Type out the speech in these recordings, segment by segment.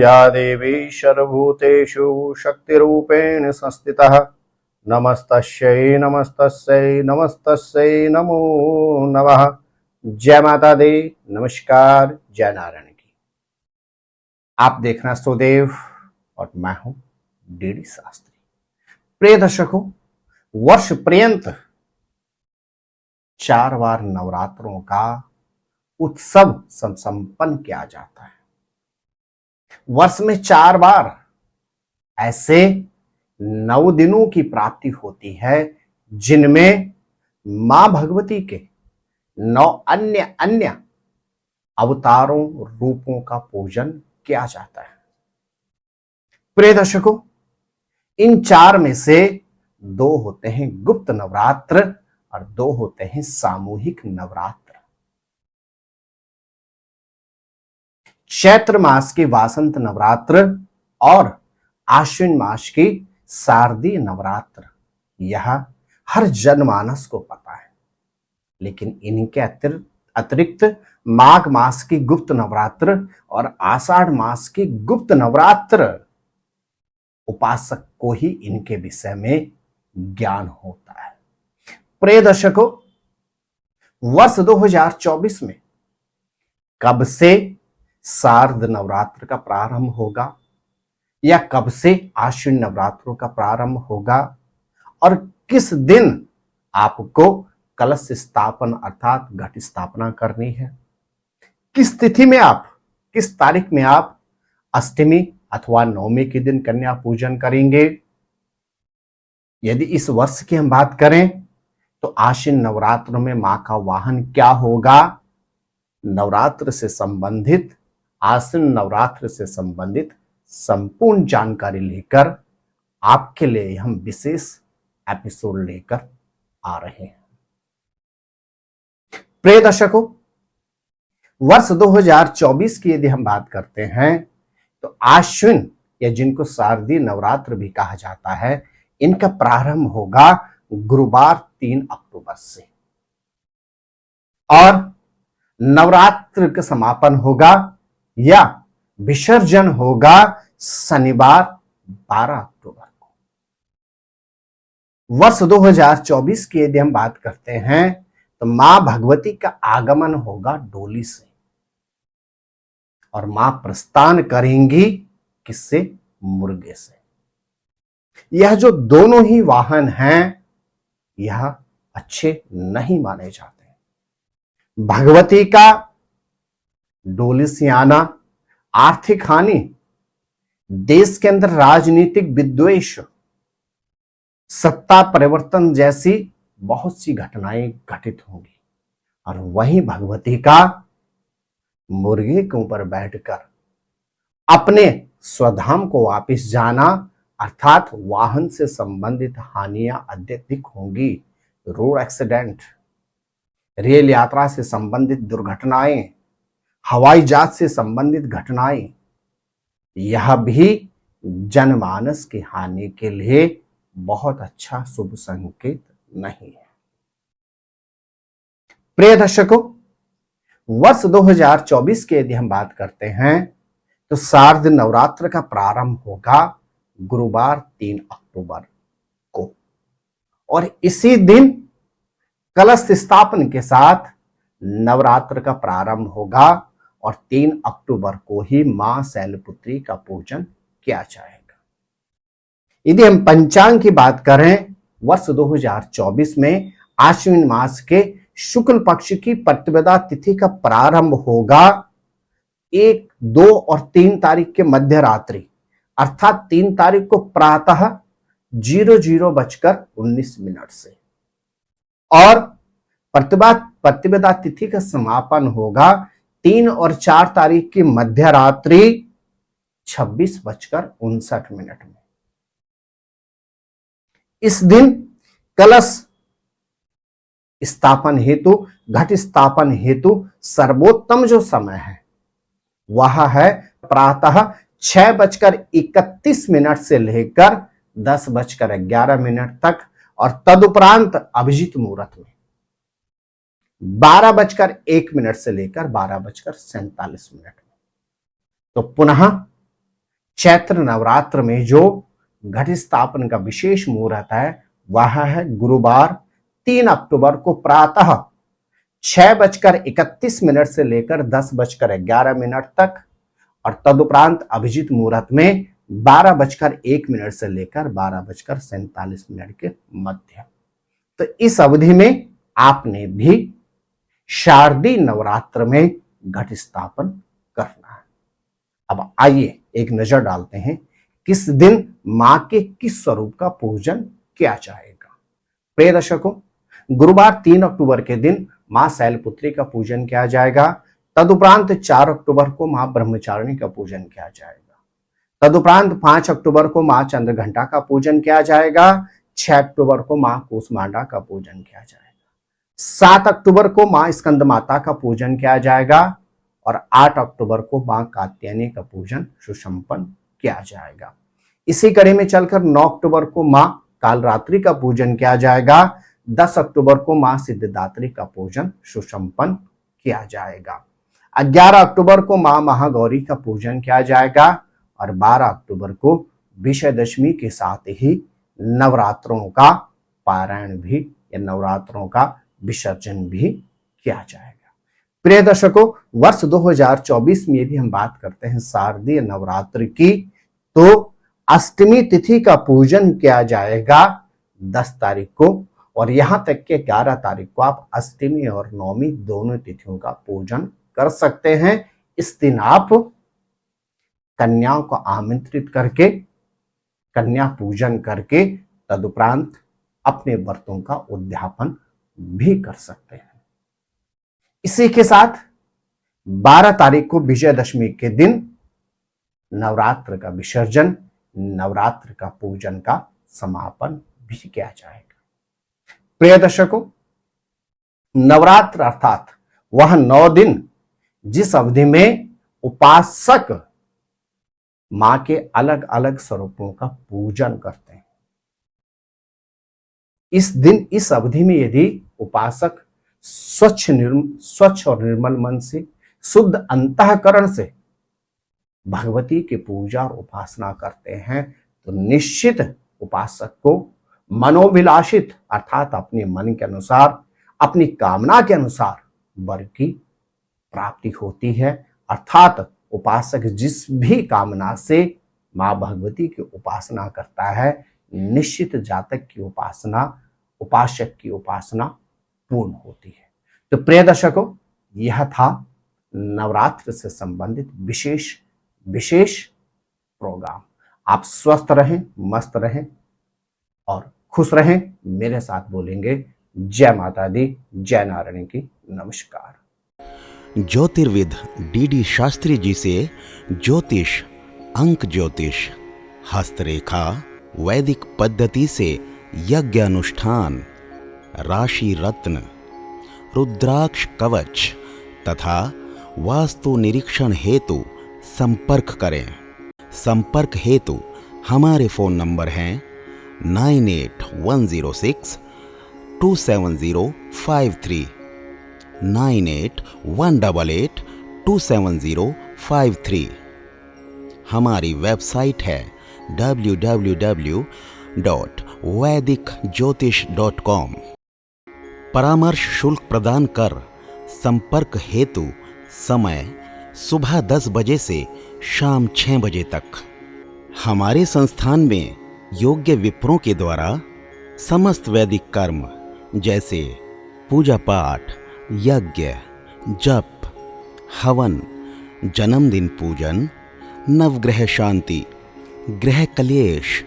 या देवी सर्वभूतेषु शक्तिरूपेण संस्थितः नमस्तस्यै नमस्तस्यै नमस्तस्यै नमो नमः। जय माता दी, नमस्कार, जय नारायण की। आप देखना सुदेव और मैं हूं डीडी शास्त्री। प्रिय दर्शकों, वर्ष पर्यंत 4 बार नवरात्रों का उत्सव संपन्न किया जाता है। वर्ष में 4 बार ऐसे 9 दिनों की प्राप्ति होती है जिनमें मां भगवती के 9 अन्य अवतारों रूपों का पूजन किया जाता है। प्रिय दर्शकों, इन 4 में से 2 होते हैं गुप्त नवरात्र और 2 होते हैं सामूहिक नवरात्र। चैत्र मास के वासंत नवरात्र और आश्विन मास की शारदीय नवरात्र, यह हर जनमानस को पता है। लेकिन इनके अतिरिक्त माघ मास की गुप्त नवरात्र और आषाढ़ मास की गुप्त नवरात्र, उपासक को ही इनके विषय में ज्ञान होता है। प्रिय दर्शकों, वर्ष 2024 में कब से शारद नवरात्र का प्रारंभ होगा या कब से आश्विन नवरात्रों का प्रारंभ होगा और किस दिन आपको कलश स्थापन अर्थात घट स्थापना करनी है, किस तिथि में आप, किस तारीख में आप अष्टमी अथवा नवमी के दिन कन्या पूजन करेंगे। यदि इस वर्ष की हम बात करें तो आश्विन नवरात्र में मां का वाहन क्या होगा, नवरात्र से संबंधित, आश्विन नवरात्र से संबंधित संपूर्ण जानकारी लेकर आपके लिए हम विशेष एपिसोड लेकर आ रहे हैं। प्रिय दर्शकों, वर्ष 2024 की यदि हम बात करते हैं तो आश्विन या जिनको शारदीय नवरात्र भी कहा जाता है, इनका प्रारंभ होगा गुरुवार 3 अक्टूबर से और नवरात्र का समापन होगा या विसर्जन होगा शनिवार 12 अक्टूबर को। वर्ष 2024 की यदि हम बात करते हैं तो मां भगवती का आगमन होगा डोली से और मां प्रस्थान करेंगी किससे, मुर्गे से। यह जो दोनों ही वाहन हैं यह अच्छे नहीं माने जाते। भगवती का डोली से आना आर्थिक हानि, देश के अंदर राजनीतिक विद्वेष, सत्ता परिवर्तन जैसी बहुत सी घटनाएं घटित होंगी और वहीं भगवती का मुर्गे के ऊपर बैठकर अपने स्वधाम को वापस जाना अर्थात वाहन से संबंधित हानियां अत्यधिक होंगी। रोड एक्सीडेंट, रेल यात्रा से संबंधित दुर्घटनाएं, हवाई जहाज से संबंधित घटनाएं, यह भी जनमानस की हानि के लिए बहुत अच्छा शुभ संकेत नहीं है। प्रिय दर्शकों, वर्ष 2024 की यदि हम बात करते हैं तो शारद नवरात्र का प्रारंभ होगा गुरुवार 3 अक्टूबर को और इसी दिन कलश स्थापन के साथ नवरात्र का प्रारंभ होगा और 3 अक्टूबर को ही मां शैलपुत्री का पूजन किया जाएगा। यदि हम पंचांग की बात करें, वर्ष 2024 में आश्विन मास के शुक्ल पक्ष की प्रतिपदा तिथि का प्रारंभ होगा 1, 2 और 3 तारीख के मध्य रात्रि अर्थात 3 तारीख को प्रातः 00:19 से और प्रतिपदा तिथि का समापन होगा 3 और 4 तारीख की मध्य रात्रि 26:59 में। इस दिन कलश स्थापन हेतु, घट स्थापन हेतु सर्वोत्तम जो समय है वह है प्रातः 6:31 से लेकर 10:11 तक और तदुपरांत अभिजीत मुहूर्त में 12:01 से लेकर 12:47 में। तो पुनः चैत्र नवरात्र में जो घट स्थापन का विशेष मुहूर्त है वह है गुरुवार 3 अक्टूबर को प्रातः 6:31 से लेकर 10:11 तक और तदुपरांत अभिजीत मुहूर्त में 12:01 से लेकर 12:47 के मध्य। तो इस अवधि में आपने भी शारदीय नवरात्र में घट स्थापन करना है। अब आइए एक नजर डालते हैं किस दिन मां के किस स्वरूप का पूजन किया जाएगा। प्रिय दर्शकों, गुरुवार 3 अक्टूबर के दिन मां शैलपुत्री का पूजन किया जाएगा। तदुपरांत 4 अक्टूबर को मां ब्रह्मचारिणी का पूजन किया जाएगा। तदुपरांत 5 अक्टूबर को मां चंद्रघंटा का पूजन किया जाएगा। 6 अक्टूबर को मां कूष्मांडा का पूजन किया जाएगा। 7 अक्टूबर को मां स्कंद माता का पूजन किया जाएगा और 8 अक्टूबर को मां कात्यायनी का पूजन सुसंपन्न किया जाएगा। इसी कड़ी में चलकर 9 अक्टूबर को मां कालरात्रि का पूजन किया जाएगा। 10 अक्टूबर को मां सिद्धिदात्री का पूजन सुसंपन्न किया जाएगा। 11 अक्टूबर को मां महागौरी का पूजन किया जाएगा और 12 अक्टूबर को विजयदशमी के साथ ही नवरात्रों का पारायण भी या नवरात्रों का विसर्जन भी किया जाएगा। प्रिय दर्शकों, वर्ष 2024 में यदि हम बात करते हैं शारदीय नवरात्र की, तो अष्टमी तिथि का पूजन किया जाएगा 10 तारीख को और यहां तक कि 11 तारीख को आप अष्टमी और नवमी दोनों तिथियों का पूजन कर सकते हैं। इस दिन आप कन्याओं को आमंत्रित करके कन्या पूजन करके तदुपरांत अपने व्रतों का उद्यापन भी कर सकते हैं। इसी के साथ 12 तारीख को विजयदशमी के दिन नवरात्र का विसर्जन, नवरात्र का पूजन का समापन भी किया जाएगा। प्रिय दर्शकों, नवरात्र अर्थात वह 9 दिन जिस अवधि में उपासक मां के अलग अलग स्वरूपों का पूजन करते हैं। इस दिन, इस अवधि में यदि उपासक स्वच्छ और निर्मल मन से, शुद्ध अंतःकरण से भगवती की पूजा और उपासना करते हैं तो निश्चित उपासक को मनोविलासित अर्थात अपने मन के अनुसार, अपनी कामना के अनुसार वर की प्राप्ति होती है। अर्थात उपासक जिस भी कामना से मां भगवती की उपासना करता है, निश्चित जातक की उपासना, उपासक की उपासना पूर्ण होती है। तो प्रिय दर्शकों, यह था नवरात्र से संबंधित विशेष प्रोग्राम। आप स्वस्थ रहें, मस्त रहें और खुश रहें। मेरे साथ बोलेंगे जय माता दी, जय नारायणी की। नमस्कार। ज्योतिर्विद डीडी शास्त्री जी से ज्योतिष, अंक ज्योतिष, हस्तरेखा, वैदिक पद्धति से यज्ञ अनुष्ठान, राशि रत्न, रुद्राक्ष कवच तथा वास्तु निरीक्षण हेतु संपर्क करें। संपर्क हेतु हमारे फ़ोन नंबर हैं 9810627053, 9818827053। हमारी वेबसाइट है www.vedicjyotish.com। परामर्श शुल्क प्रदान कर संपर्क हेतु समय सुबह 10 बजे से शाम 6 बजे तक। हमारे संस्थान में योग्य विप्रों के द्वारा समस्त वैदिक कर्म जैसे पूजा पाठ, यज्ञ, जप, हवन, जन्मदिन पूजन, नवग्रह शांति, ग्रह कलेश,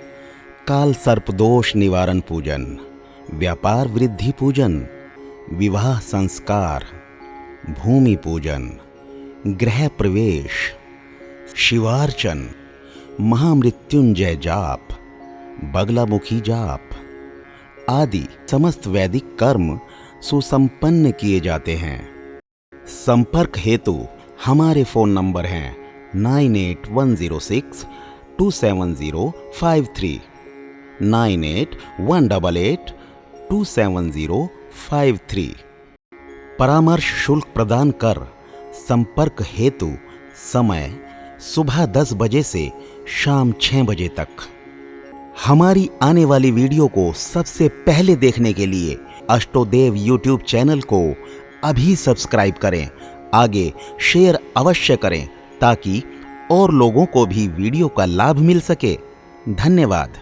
काल सर्पदोष निवारण पूजन, व्यापार वृद्धि पूजन, विवाह संस्कार, भूमि पूजन, गृह प्रवेश, शिवार्चन, महामृत्युंजय जाप, बगलामुखी जाप आदि समस्त वैदिक कर्म सुसंपन्न किए जाते हैं। संपर्क हेतु हमारे फ़ोन नंबर हैं 9810627053, 9818827053। परामर्श शुल्क प्रदान कर संपर्क हेतु समय सुबह 10 बजे से शाम 6 बजे तक। हमारी आने वाली वीडियो को सबसे पहले देखने के लिए अष्टोदेव यूट्यूब चैनल को अभी सब्सक्राइब करें। आगे शेयर अवश्य करें ताकि और लोगों को भी वीडियो का लाभ मिल सके। धन्यवाद।